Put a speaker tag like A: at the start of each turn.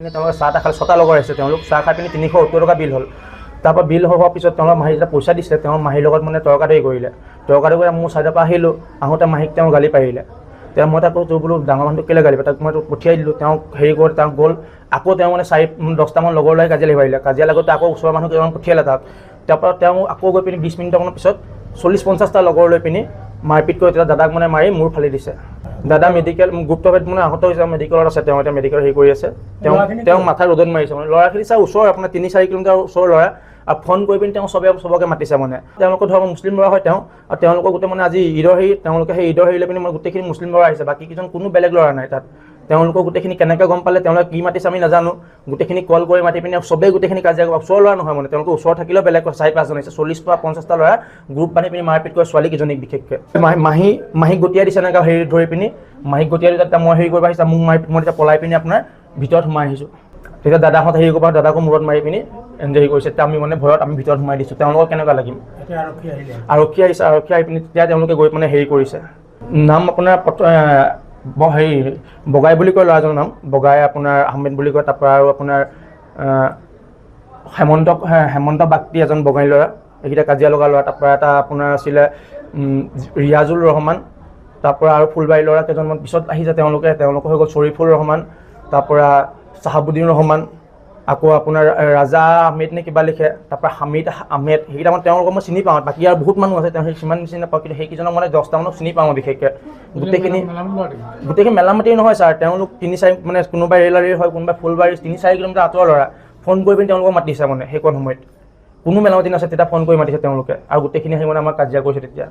A: তেওঁলোকে চাহ খালে 6টা লগৰ আহিছে, তেওঁলোক চাহ খাই পিনি 370 টকা বিল হ'ল। তাৰপৰা বিল হোৱাৰ পিছত তেওঁলোকৰ মাহী যেতিয়া পইচা দিছে, তেওঁৰ মাহীৰ লগত মানে তৰ্কাতৰি কৰিলে। তৰ্কাতৰি কৰি মোৰ চাইডৰ পৰা আহিলোঁ, আহোঁতে মাহীক তেওঁ গালি পাৰিলে। তেওঁ মই তাক তোৰ বোলো ডাঙৰ মানুহটোক কেলৈ গালি পাৰি, তাক মই পঠিয়াই দিলোঁ। তেওঁক হেৰি কৰি তেওঁ গ'ল, আকৌ তেওঁ মানে 4-10টামান লগৰ লৈ কাজিয়া লাগি পাৰিলে। কাজিয়া লাগোতে আকৌ ওচৰৰ মানুহ কেইটামান পঠিয়ালে তাক। তাৰপৰা তেওঁ আকৌ গৈ পিনি 20 মিনিটমানৰ পিছত 40-50টা লগৰ লৈ পিনি মাৰপিট কৰি তেতিয়া দাদাক মানে মাৰি মূৰ ফালি দিছে। দাদা মেডিকেল গুপ্তভাৱে মানে আহত হৈছে, মেডিকেলত আছে, তেওঁ এতিয়া মেডিকেল হেৰি কৰি আছে। তেওঁ মাথা ৰ'দত মাৰিছে মানে। ল'ৰাখিনি চাই ওচৰ আপোনাৰ 3-4 কিলোমিটাৰ ওচৰৰ ল'ৰা, আৰু ফোন কৰি পিনি তেওঁ চবকে মাতিছে মানে। তেওঁলোকৰ ধৰক মুছলিম ল'ৰা হয় তেওঁ, আৰু তেওঁলোকৰ গোটেই মানে আজি ঈদৰ হেৰি, তেওঁলোকে সেই ঈদৰ হেৰি লৈ পিনি মানে গোটেইখিনি মুছলিম ল'ৰা আহিছে, বাকী কেইজন কোনো বেলেগ ল'ৰা নাই তাত। তেওঁলোকৰ গোটেইখিনি কেনেকৈ গম পালে, তেওঁলোকে কি মাতিছে আমি নাজানো। গোটেইখিনি কল কৰি মাতি পিনি চবেই গোটেইখিনি কাজিয়া কৰিব, ওচৰৰ ল'ৰা নহয় মানে, তেওঁলোকৰ ওচৰত থাকিলেও বেলেগ 4-5জন আহিছে। 40-50টা ল'ৰা গ্ৰুপ বান্ধি পিনি মাৰপিট কৰে ছোৱালীকেইজনীক বিশেষকৈ। মাহীক গতিয়াই দিছে এনেকৈ হেৰি ধৰি পিনি, মাহীক গতিয়াই দি তাত মই হেৰি কৰিব আহিছে, মোক মাৰি মই তেতিয়া পলাই পিনি আপোনাৰ ভিতৰত সোমাই আহিছোঁ। তেতিয়া দাদাহঁত হেৰি কৰিব, দাদাকো মূৰত মাৰি পিনি হেৰি কৰিছে। তেতিয়া আমি মানে ভয়ত আমি ভিতৰত সোমাই দিছোঁ। তেওঁলোকক কেনেকুৱা লাগিম। আৰক্ষী আহিছে, আৰক্ষী আহি পিনি তেতিয়া তেওঁলোকে গৈ মানে হেৰি কৰিছে। নাম আপোনাৰ হেৰি বগাই বুলি কয় ল'ৰাজনৰ নাম, বগাই আপোনাৰ আহমেদ বুলি কয়। তাৰপৰা আৰু আপোনাৰ হেমন্ত বাগটি এজন বঙালী ল'ৰা, এইকেইটা কাজিয়া লগা ল'ৰা। তাৰপৰা এটা আপোনাৰ আছিলে ৰিয়াজুল ৰহমান, তাৰপৰা আৰু ফুলবাৰী ল'ৰা কেইজনমান পিছত আহিছে। তেওঁলোকৰ হৈ গ'ল শ্বৰিফুল ৰহমান, তাৰপৰা চাহাবুদ্দিন ৰহমান, আকৌ আপোনাৰ ৰাজা আহমেদ নে কিবা লিখে, তাৰপৰা হামিদ আহমেদ। সেইকেইটা মানে তেওঁলোকক মই চিনি পাওঁ, বাকী আৰু বহুত মানুহ আছে তেওঁ সিমান চিনি নাপাওঁ, কিন্তু সেইকেইজনক মানে 10টামানক চিনি পাওঁ বিশেষকৈ। গোটেইখিনি মেলামাটি নহয় ছাৰ, তেওঁলোক 3-4 মানে কোনোবা ৰেলাৰীৰ হয়, কোনোবা ফুলবাৰী 3-4 কিলোমিটাৰ আঁতৰৰ ল'ৰা। ফোন কৰি পিনি তেওঁলোকক মাতিছে মানে সেইকণ সময়ত, কোনো মেলামাটি নাছে, তেতিয়া ফোন কৰি মাতিছে তেওঁলোকে, আৰু গোটেইখিনি আহি মানে আমাক কাজিয়া কৰিছে তেতিয়া।